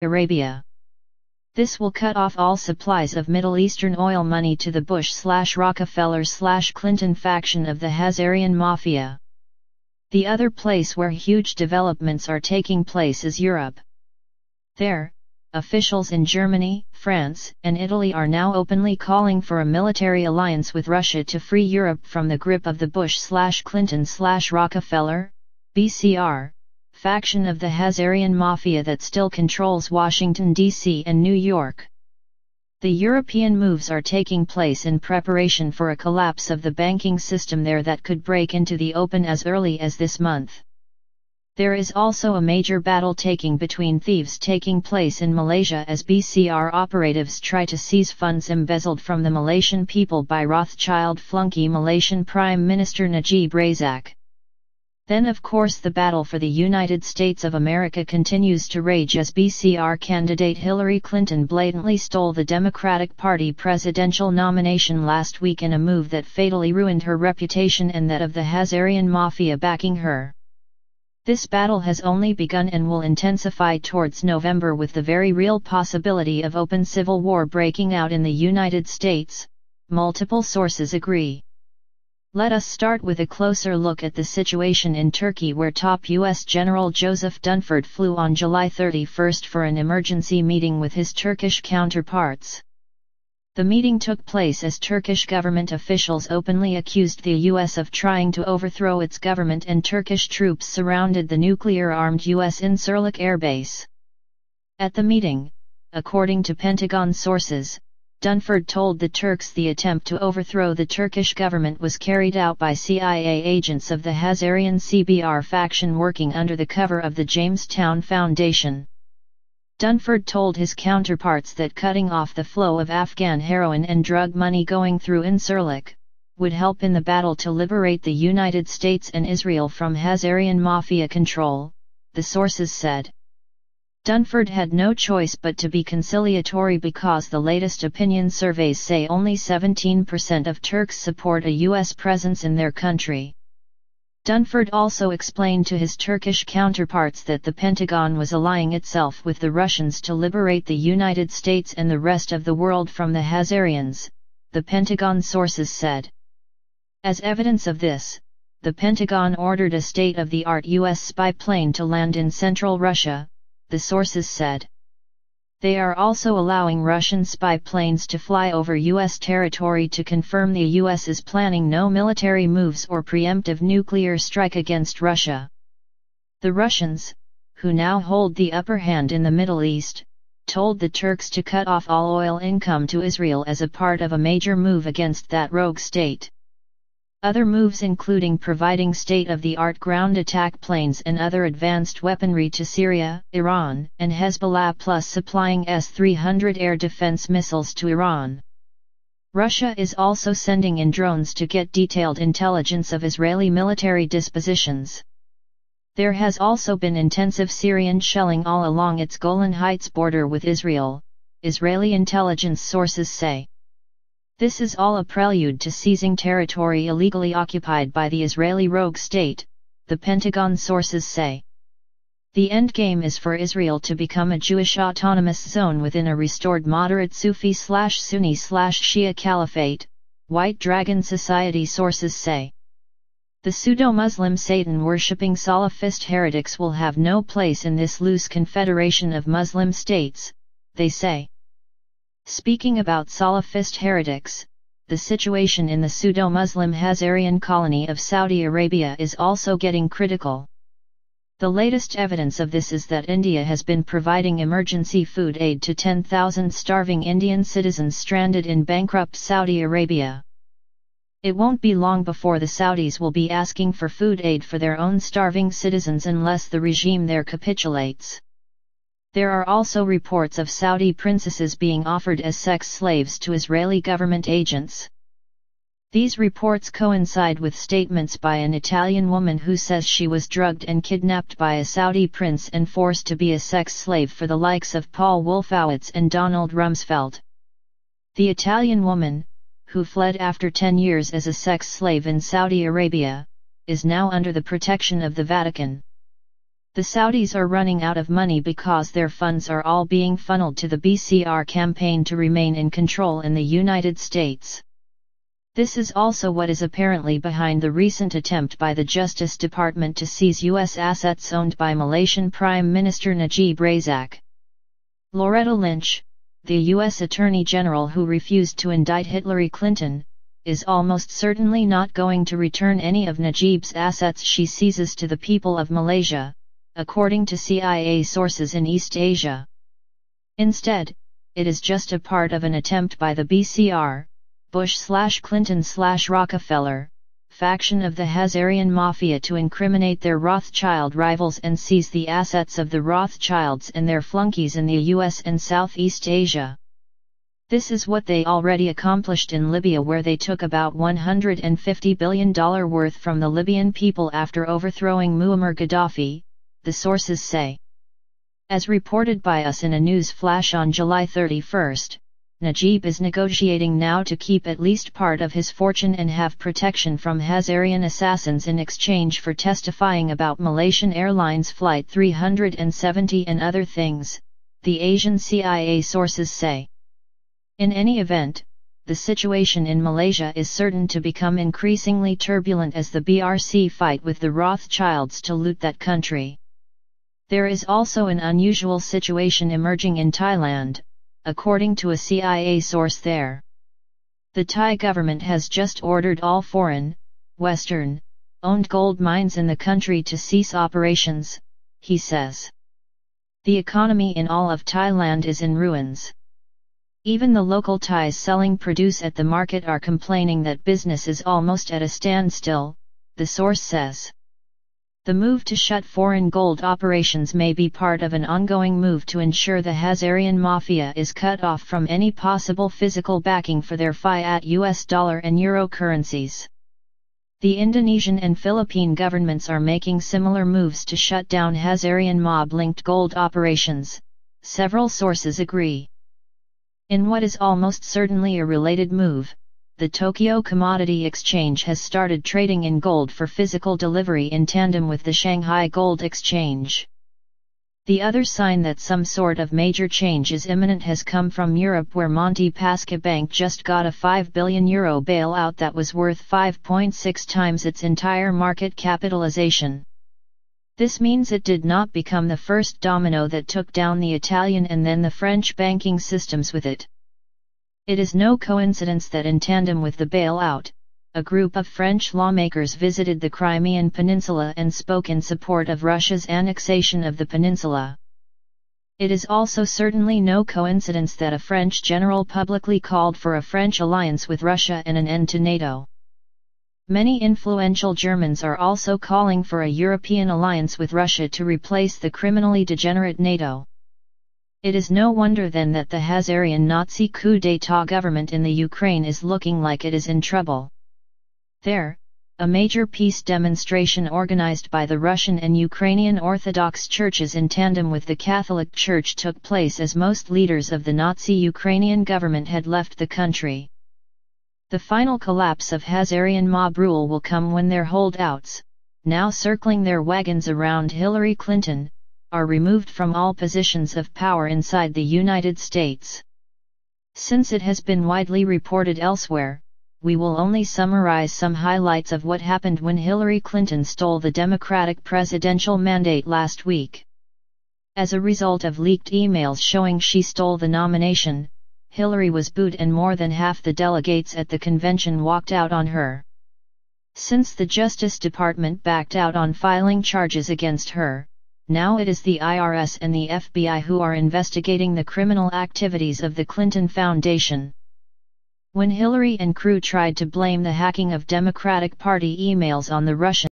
Arabia. This will cut off all supplies of Middle Eastern oil money to the Bush/Rockefeller/Clinton faction of the Hazarian Mafia. The other place where huge developments are taking place is Europe. There, officials in Germany, France, and Italy are now openly calling for a military alliance with Russia to free Europe from the grip of the Bush/Clinton/Rockefeller, BCR, faction of the Hazarian Mafia that still controls Washington, D.C. and New York. The European moves are taking place in preparation for a collapse of the banking system there that could break into the open as early as this month. There is also a major battle taking place in Malaysia as BCR operatives try to seize funds embezzled from the Malaysian people by Rothschild flunky Malaysian Prime Minister Najib Razak. Then of course the battle for the United States of America continues to rage as BCR candidate Hillary Clinton blatantly stole the Democratic Party presidential nomination last week in a move that fatally ruined her reputation and that of the Hazarian Mafia backing her. This battle has only begun and will intensify towards November with the very real possibility of open civil war breaking out in the United States, multiple sources agree. Let us start with a closer look at the situation in Turkey where top U.S. General Joseph Dunford flew on July 31 for an emergency meeting with his Turkish counterparts. The meeting took place as Turkish government officials openly accused the U.S. of trying to overthrow its government and Turkish troops surrounded the nuclear-armed U.S. Incirlik Air Base. At the meeting, according to Pentagon sources, Dunford told the Turks the attempt to overthrow the Turkish government was carried out by CIA agents of the Hazarian CBR faction working under the cover of the Jamestown Foundation. Dunford told his counterparts that cutting off the flow of Afghan heroin and drug money going through Incirlik would help in the battle to liberate the United States and Israel from Hazarian Mafia control, the sources said. Dunford had no choice but to be conciliatory because the latest opinion surveys say only 17% of Turks support a U.S. presence in their country. Dunford also explained to his Turkish counterparts that the Pentagon was allying itself with the Russians to liberate the United States and the rest of the world from the Hazarians, the Pentagon sources said. As evidence of this, the Pentagon ordered a state-of-the-art U.S. spy plane to land in central Russia, the sources said. They are also allowing Russian spy planes to fly over U.S. territory to confirm the U.S. is planning no military moves or preemptive nuclear strike against Russia. The Russians, who now hold the upper hand in the Middle East, told the Turks to cut off all oil income to Israel as a part of a major move against that rogue state. Other moves including providing state-of-the-art ground attack planes and other advanced weaponry to Syria, Iran, and Hezbollah plus supplying S-300 air defense missiles to Iran. Russia is also sending in drones to get detailed intelligence of Israeli military dispositions. There has also been intensive Syrian shelling all along its Golan Heights border with Israel, Israeli intelligence sources say. This is all a prelude to seizing territory illegally occupied by the Israeli rogue state, the Pentagon sources say. The endgame is for Israel to become a Jewish autonomous zone within a restored moderate Sufi/Sunni/Shia caliphate, White Dragon Society sources say. The pseudo-Muslim Satan-worshipping Salafist heretics will have no place in this loose confederation of Muslim states, they say. Speaking about Salafist heretics, the situation in the pseudo-Muslim Hazarian colony of Saudi Arabia is also getting critical. The latest evidence of this is that India has been providing emergency food aid to 10,000 starving Indian citizens stranded in bankrupt Saudi Arabia. It won't be long before the Saudis will be asking for food aid for their own starving citizens unless the regime there capitulates. There are also reports of Saudi princesses being offered as sex slaves to Israeli government agents. These reports coincide with statements by an Italian woman who says she was drugged and kidnapped by a Saudi prince and forced to be a sex slave for the likes of Paul Wolfowitz and Donald Rumsfeld. The Italian woman, who fled after 10 years as a sex slave in Saudi Arabia, is now under the protection of the Vatican. The Saudis are running out of money because their funds are all being funneled to the BCR campaign to remain in control in the United States. This is also what is apparently behind the recent attempt by the Justice Department to seize U.S. assets owned by Malaysian Prime Minister Najib Razak. Loretta Lynch, the U.S. Attorney General who refused to indict Hillary Clinton, is almost certainly not going to return any of Najib's assets she seizes to the people of Malaysia, according to CIA sources in East Asia. Instead, it is just a part of an attempt by the BCR, Bush/Clinton/Rockefeller, faction of the Hazarian Mafia to incriminate their Rothschild rivals and seize the assets of the Rothschilds and their flunkies in the US and Southeast Asia. This is what they already accomplished in Libya, where they took about $150 billion worth from the Libyan people after overthrowing Muammar Gaddafi, the sources say. As reported by us in a news flash on July 31, Najib is negotiating now to keep at least part of his fortune and have protection from Hazarian assassins in exchange for testifying about Malaysian Airlines Flight 370 and other things, the Asian CIA sources say. In any event, the situation in Malaysia is certain to become increasingly turbulent as the BRC fight with the Rothschilds to loot that country. There is also an unusual situation emerging in Thailand, according to a CIA source there. The Thai government has just ordered all foreign, Western-owned gold mines in the country to cease operations, he says. The economy in all of Thailand is in ruins. Even the local Thais selling produce at the market are complaining that business is almost at a standstill, the source says. The move to shut foreign gold operations may be part of an ongoing move to ensure the Hazarian Mafia is cut off from any possible physical backing for their fiat US dollar and euro currencies. The Indonesian and Philippine governments are making similar moves to shut down Hazarian mob-linked gold operations, several sources agree. In what is almost certainly a related move, the Tokyo Commodity Exchange has started trading in gold for physical delivery in tandem with the Shanghai Gold Exchange. The other sign that some sort of major change is imminent has come from Europe, where Monte Paschi Bank just got a €5 billion bailout that was worth 5.6 times its entire market capitalization. This means it did not become the first domino that took down the Italian and then the French banking systems with it. It is no coincidence that in tandem with the bailout, a group of French lawmakers visited the Crimean Peninsula and spoke in support of Russia's annexation of the peninsula. It is also certainly no coincidence that a French general publicly called for a French alliance with Russia and an end to NATO. Many influential Germans are also calling for a European alliance with Russia to replace the criminally degenerate NATO. It is no wonder then that the Hazarian Nazi coup d'état government in the Ukraine is looking like it is in trouble. There, a major peace demonstration organized by the Russian and Ukrainian Orthodox churches in tandem with the Catholic Church took place as most leaders of the Nazi Ukrainian government had left the country. The final collapse of Hazarian mob rule will come when their holdouts, now circling their wagons around Hillary Clinton, are removed from all positions of power inside the United States. Since it has been widely reported elsewhere, we will only summarize some highlights of what happened when Hillary Clinton stole the Democratic presidential mandate last week. As a result of leaked emails showing she stole the nomination, Hillary was booed and more than half the delegates at the convention walked out on her. Since the Justice Department backed out on filing charges against her, now it is the IRS and the FBI who are investigating the criminal activities of the Clinton Foundation. When Hillary and crew tried to blame the hacking of Democratic Party emails on the Russians,